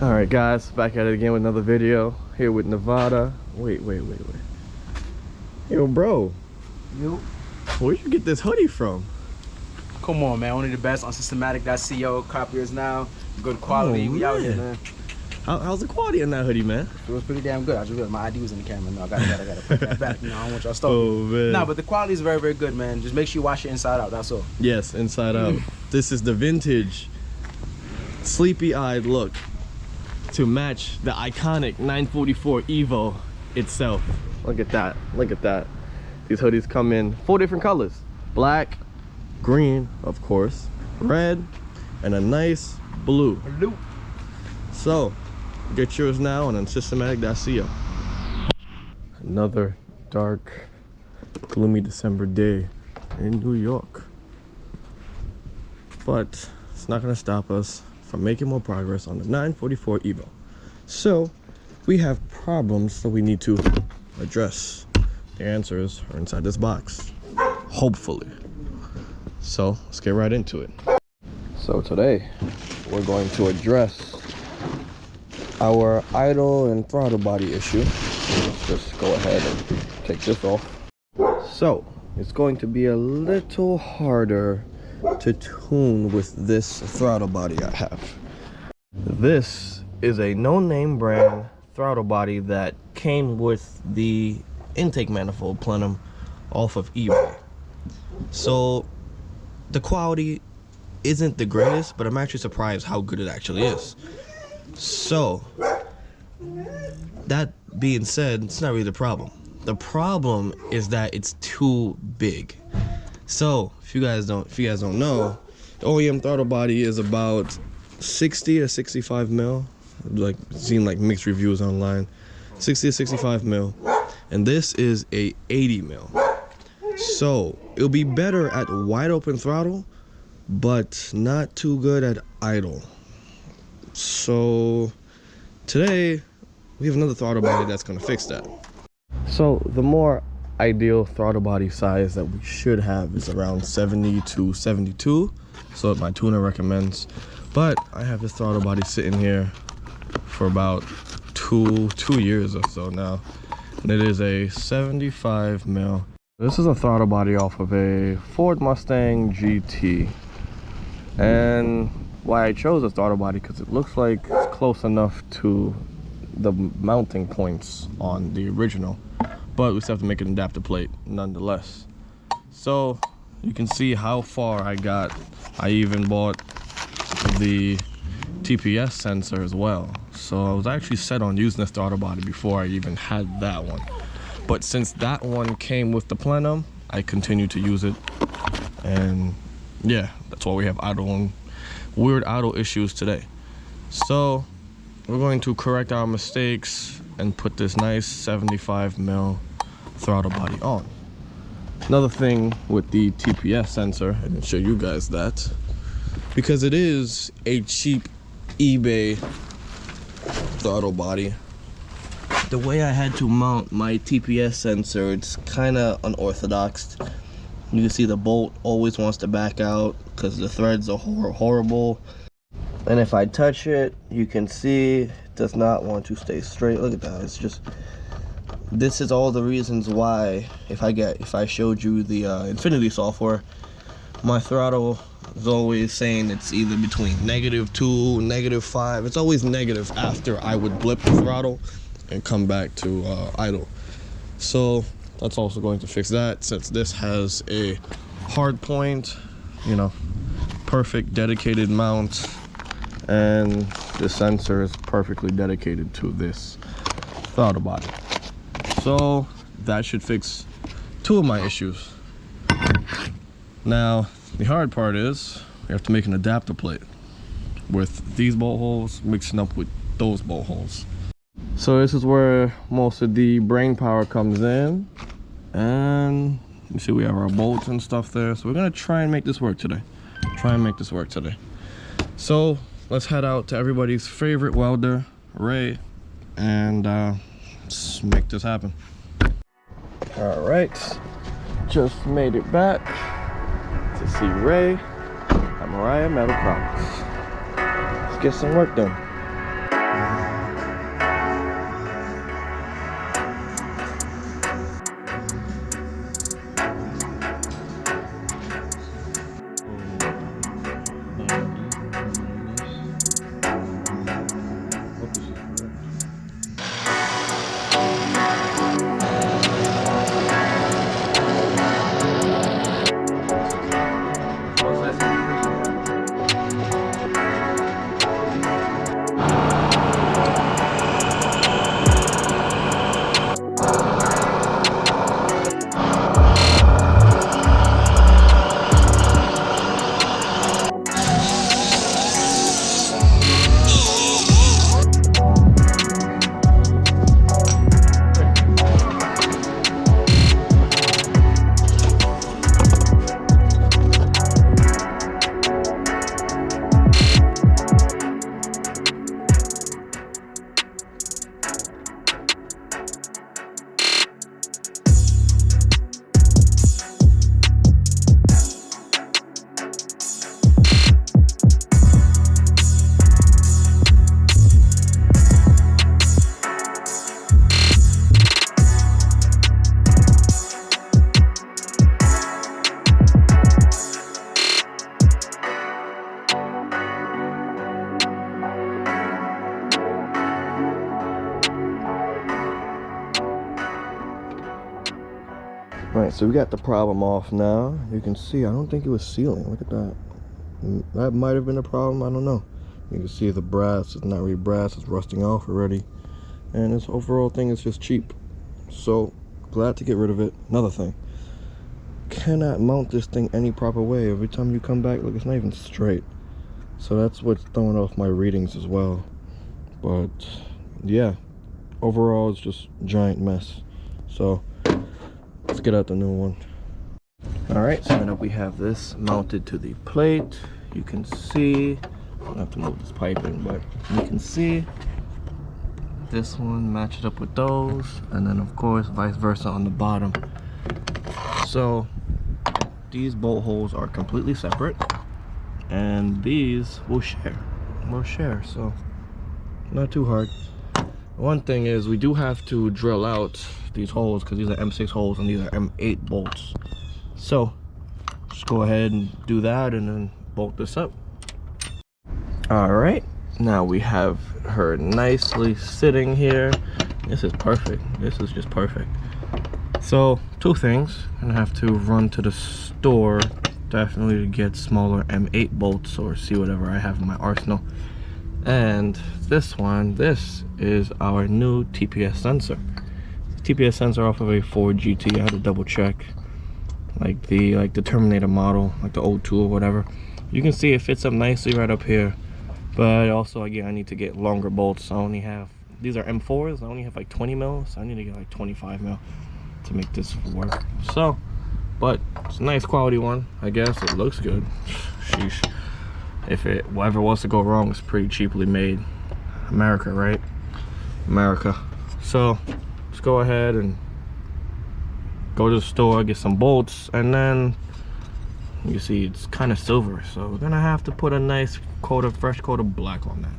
All right, guys, back at it again with another video here with Nevada. Wait. Yo, bro. Yo. Where'd you get this hoodie from? Come on, man. Only the best on systematic.co. Copiers now. Good quality. Oh, we out here, man. How's the quality in that hoodie, man? It was pretty damn good. I just realized my ID was in the camera. No, I gotta put that back. You know, I don't want y'all stuff. Oh, man. Nah, but the quality is very, very good, man. Just make sure you wash it inside out. That's all. Yes, inside out. This is the vintage, sleepy-eyed look to match the iconic 944 Evo itself. Look at that. Look at that. These hoodies come in 4 different colors: black, green, of course, red, and a nice blue. So get yours now on systematic.co. Another dark, gloomy December day in New York, but it's not going to stop us from making more progress on the 944 Evo. So we have problems that we need to address. The answers are inside this box, hopefully. So let's get right into it. So today we're going to address our idle and throttle body issue. Let's just go ahead and take this off. So it's going to be a little harder to tune with this throttle body I have. This is a no-name brand throttle body that came with the intake manifold plenum off of eBay. So the quality isn't the greatest, but I'm actually surprised how good it actually is. So that being said, it's not really the problem. The problem is that it's too big. So if you guys don't know, the OEM throttle body is about 60 to 65 mil. Like seen like mixed reviews online. 60 to 65 mil, and this is a 80 mil. So it'll be better at wide open throttle, but not too good at idle. So today we have another throttle body that's going to fix that. So the more ideal throttle body size that we should have is around 70 to 72. So what my tuner recommends. But I have this throttle body sitting here for about two years or so now, and it is a 75 mil. This is a throttle body off of a Ford Mustang GT, and why I chose a throttle body because it looks like it's close enough to the mounting points on the original, but we still have to make an adapter plate nonetheless. So you can see how far I got. I even bought the TPS sensor as well. So I was actually set on using this throttle body before I even had that one. But since that one came with the plenum, I continue to use it. And yeah, that's why we have weird idle issues today. So we're going to correct our mistakes and put this nice 75 mil throttle body on. Another thing with the TPS sensor, I didn't show you guys that, because it is a cheap eBay throttle body. The way I had to mount my TPS sensor, it's kind of unorthodox. You can see the bolt always wants to back out because the threads are horrible. And if I touch it, you can see it does not want to stay straight. Look at that. It's just, this is all the reasons why if I showed you the Infinity software, my throttle is always saying it's either between -2, -5. It's always negative after I would blip the throttle and come back to idle. So that's also going to fix that, since this has a hard point, you know, perfect dedicated mount, and the sensor is perfectly dedicated to this throttle body. So that should fix 2 of my issues. Now the hard part is we have to make an adapter plate with these bolt holes mixing up with those bolt holes. So this is where most of the brain power comes in, and you see we have our bolts and stuff there. So we're gonna try and make this work today. So let's head out to everybody's favorite welder, Ray, and let's make this happen. All right, just made it back to see Ray at Mariah Metal Products. Let's get some work done. Alright, so we got the problem off now. You can see, I don't think it was sealing. Look at that. That might have been a problem, I don't know. You can see the brass is not really brass, it's rusting off already. And this overall thing is just cheap. So, glad to get rid of it. Another thing, cannot mount this thing any proper way. Every time you come back, look, it's not even straight. So that's what's throwing off my readings as well. But, yeah. Overall, it's just a giant mess. So, let's get out the new one. Alright, so now we have this mounted to the plate. You can see, I don't have to move this piping, but you can see this one matched up with those, and then of course vice versa on the bottom. So these bolt holes are completely separate, and these will share, so not too hard. One thing is, we do have to drill out these holes because these are M6 holes and these are M8 bolts. So just go ahead and do that and then bolt this up. All right, now we have her nicely sitting here. This is perfect. This is just perfect. So two things, I'm gonna have to run to the store definitely to get smaller M8 bolts or see whatever I have in my arsenal. And this one, this is our new TPS sensor. TPS sensor off of a Ford GT. I had to double check, like the Terminator model, like the O2 or whatever. You can see it fits up nicely right up here, but also again I need to get longer bolts. I only have, these are M4s, I only have like 20 mil, so I need to get like 25 mil to make this work. So, but it's a nice quality one, I guess. It looks good. Sheesh. If it ever was to go wrong, it's pretty cheaply made. America, right? America. So let's go ahead and go to the store, get some bolts, and then you see it's kind of silver, so we're gonna have to put a nice coat of, fresh coat of black on that.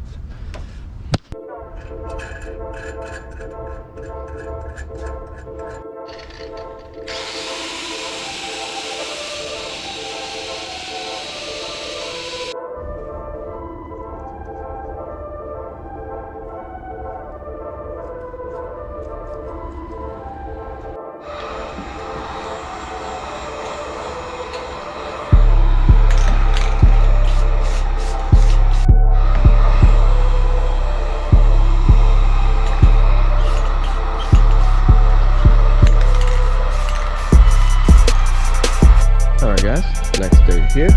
Alright guys, next day here.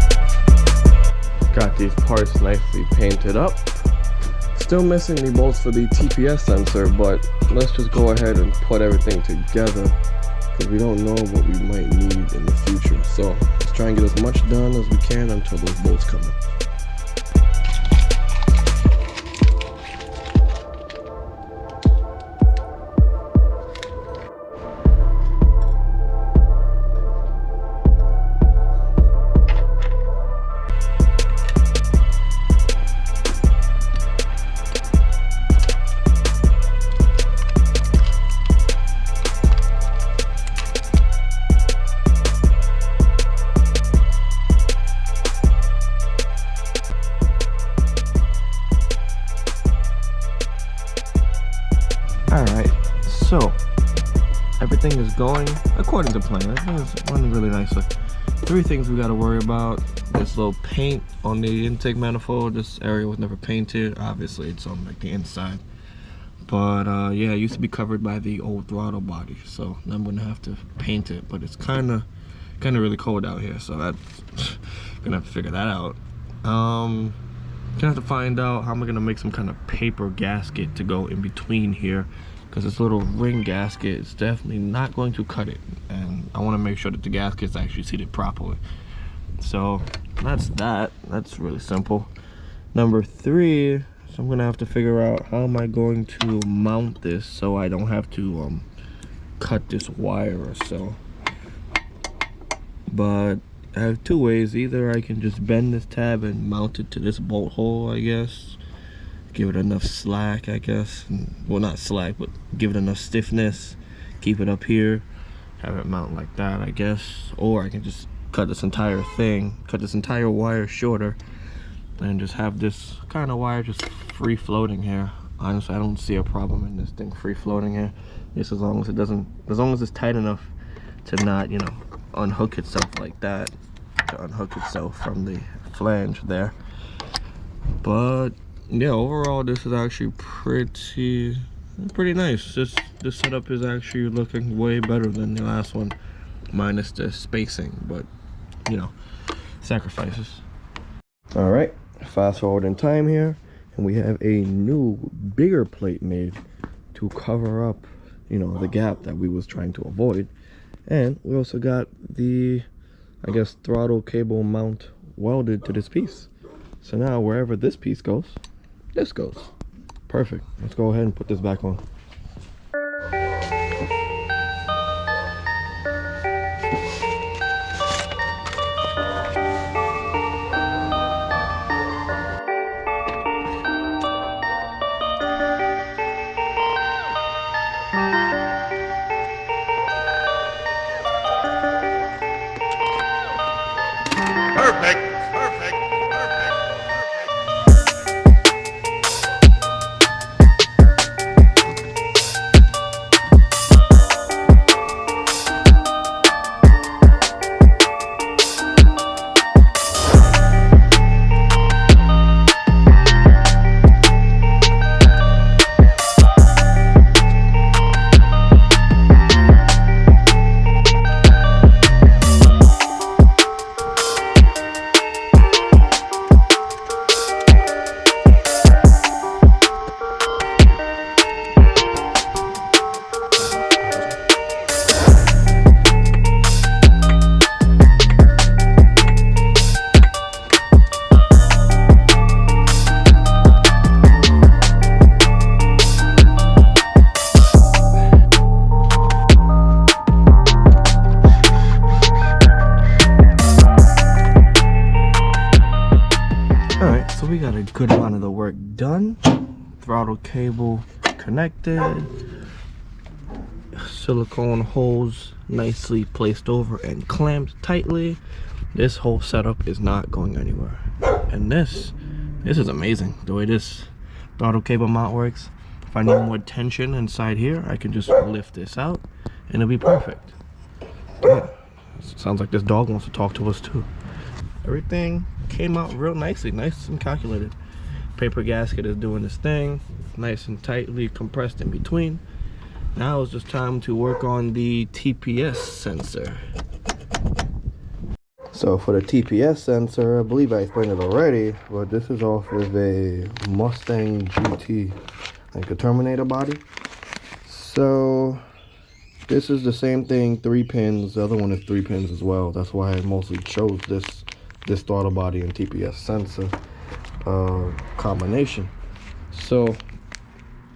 Got these parts nicely painted up. Still missing the bolts for the TPS sensor, but let's just go ahead and put everything together because we don't know what we might need in the future. So let's try and get as much done as we can until those bolts come in. Alright, so everything is going according to plan. Everything is running really nicely. Three things we gotta worry about. This little paint on the intake manifold. This area was never painted. Obviously it's on like the inside. But yeah, it used to be covered by the old throttle body. So I'm gonna have to paint it, but it's kinda really cold out here, so that's gonna have to figure that out. Gonna have to find out how am I gonna make some kind of paper gasket to go in between here, because this little ring gasket is definitely not going to cut it, and I want to make sure that the gasket is actually seated properly. So that's really simple. Number three, so I'm gonna have to figure out how am I going to mount this so I don't have to cut this wire or so. But I have two ways. Either I can just bend this tab and mount it to this bolt hole, I guess. Give it enough slack, I guess. Well, not slack, but give it enough stiffness. Keep it up here. Have it mount like that, I guess. Or I can just cut this entire thing, cut this entire wire shorter, and just have this kind of wire just free floating here. Honestly, I don't see a problem in this thing free floating here. Just as long as it doesn't, as long as it's tight enough to not, you know, unhook itself like that, to unhook itself from the flange there. But yeah, overall this is actually pretty nice. This setup is actually looking way better than the last one, minus the spacing, but you know, sacrifices. All right, fast forward in time here, and we have a new bigger plate made to cover up, you know, the gap that we was trying to avoid. And we also got the, I guess, throttle cable mount welded to this piece. So now wherever this piece goes, this goes. Perfect. Let's go ahead and put this back on. We got a good amount of the work done. Throttle cable connected, silicone holes nicely placed over and clamped tightly. This whole setup is not going anywhere, and this is amazing the way this throttle cable mount works. If I need more tension inside here, I can just lift this out and it'll be perfect. Yeah, sounds like this dog wants to talk to us too. Everything came out real nicely, nice and calculated. Paper gasket is doing this thing, nice and tightly compressed in between. Now it's just time to work on the TPS sensor. So for the TPS sensor, I believe I explained it already, but this is off of a Mustang GT, like a Terminator body. So this is the same thing, 3 pins. The other one is 3 pins as well. That's why I mostly chose this throttle body and TPS sensor combination. So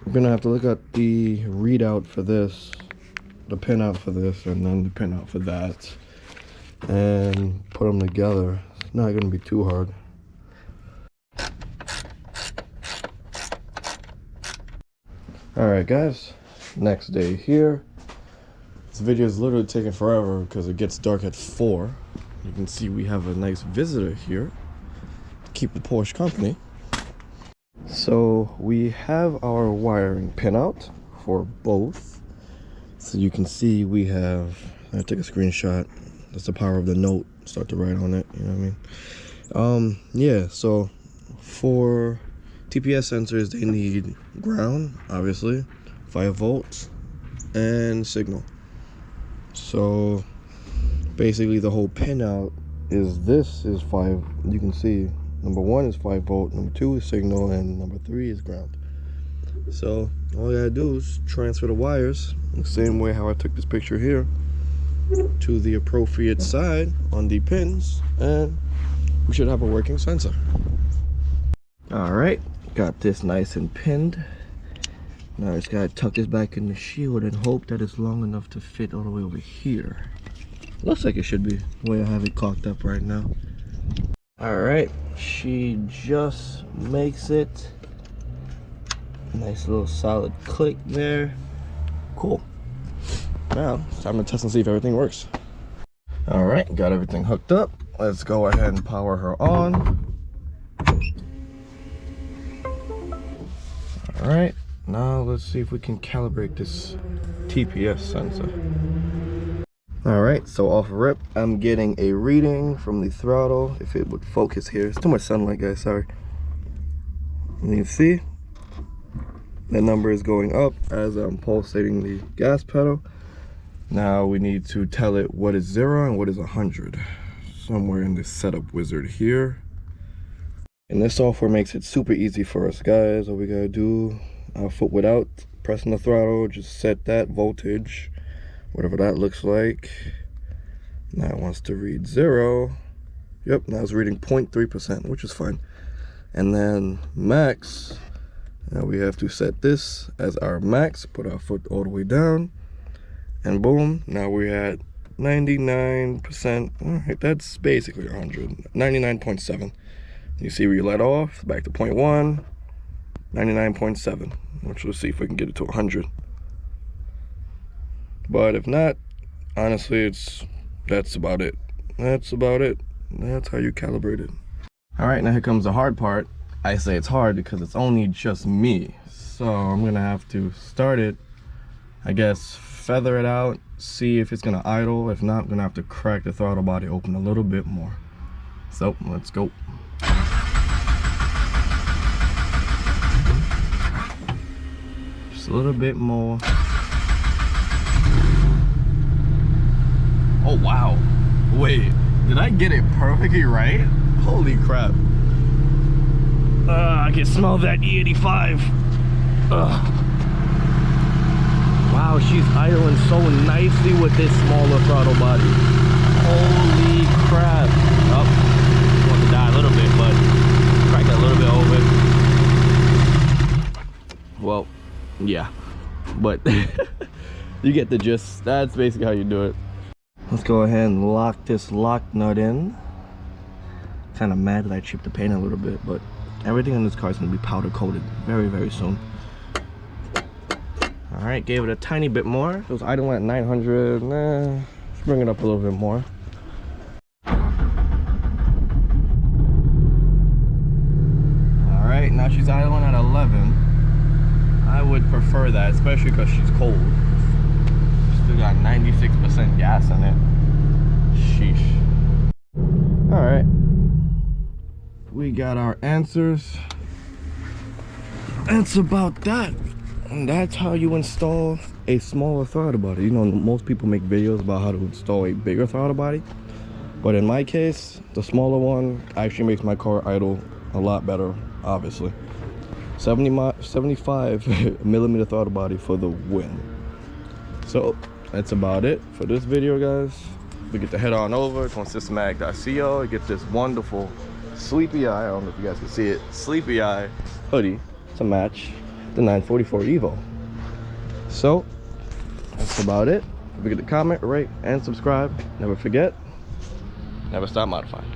we're gonna have to look at the readout for this, the pinout for this, and then the pinout for that, and put them together. It's not gonna be too hard. All right, guys, next day here. This video is literally taking forever because it gets dark at 4. You can see we have a nice visitor here to keep the Porsche company. So we have our wiring pinout for both. So you can see we have, I took a screenshot. That's the power of the note. Start to write on it, you know what I mean? Yeah, so for TPS sensors, they need ground, obviously, 5 volts, and signal. So basically the whole pinout is, this is 5, you can see number 1 is 5 volt, number 2 is signal, and number 3 is ground. So all you gotta do is transfer the wires the same way how I took this picture here to the appropriate side on the pins, and we should have a working sensor. All right, got this nice and pinned. Now I just gotta tuck this back in the shield and hope that it's long enough to fit all the way over here. Looks like it should be, the way I have it cocked up right now. All right, she just makes it. Nice little solid click there. Cool. Now it's time to test and see if everything works. All right, got everything hooked up. Let's go ahead and power her on. All right, now let's see if we can calibrate this TPS sensor. All right, so off rip, I'm getting a reading from the throttle. If it would focus here, it's too much sunlight, guys, sorry. And you see the number is going up as I'm pulsating the gas pedal. Now we need to tell it what is 0 and what is 100. Somewhere in this setup wizard here. And this software makes it super easy for us, guys. All we gotta do, our foot without pressing the throttle, just set that voltage, whatever that looks like. Now it wants to read 0. Yep, now it's reading 0.3%, which is fine. And then max, now we have to set this as our max, put our foot all the way down, and boom, now we're at 99%. All right, that's basically 100, 99.7. You see where you let off, back to 0.1, 99.7, which we'll see if we can get it to 100. But if not, honestly, that's about it. That's about it. That's how you calibrate it. All right, now here comes the hard part. I say it's hard because it's only just me. So I'm gonna have to start it, I guess, feather it out, see if it's gonna idle. If not, I'm gonna have to crack the throttle body open a little bit more. So let's go. Just a little bit more. Oh wow, wait, did I get it perfectly right? Holy crap. I can smell that E85. Wow, she's idling so nicely with this smaller throttle body. Holy crap. Oh, want to die a little bit, but crack it a little bit over. Well, yeah, but you get the gist. That's basically how you do it. Let's go ahead and lock this lock nut in. Kind of mad that I chipped the paint a little bit, but everything on this car is going to be powder coated very, very soon. All right, gave it a tiny bit more. It was idling at 900. Let's bring it up a little bit more. All right, now she's idling at 11. I would prefer that, especially because she's cold. Still got 96% gas in it. Sheesh. All right, we got our answers. That's about that. And that's how you install a smaller throttle body. You know, most people make videos about how to install a bigger throttle body, but in my case, the smaller one actually makes my car idle a lot better, obviously. 75 millimeter throttle body for the win. So that's about it for this video, guys. We get to head on over to systematic.co and get this wonderful sleepy eye, I don't know if you guys can see it, sleepy eye hoodie to match the 944 Evo. So that's about it. Don't forget to comment, rate, and subscribe. Never forget, never stop modifying.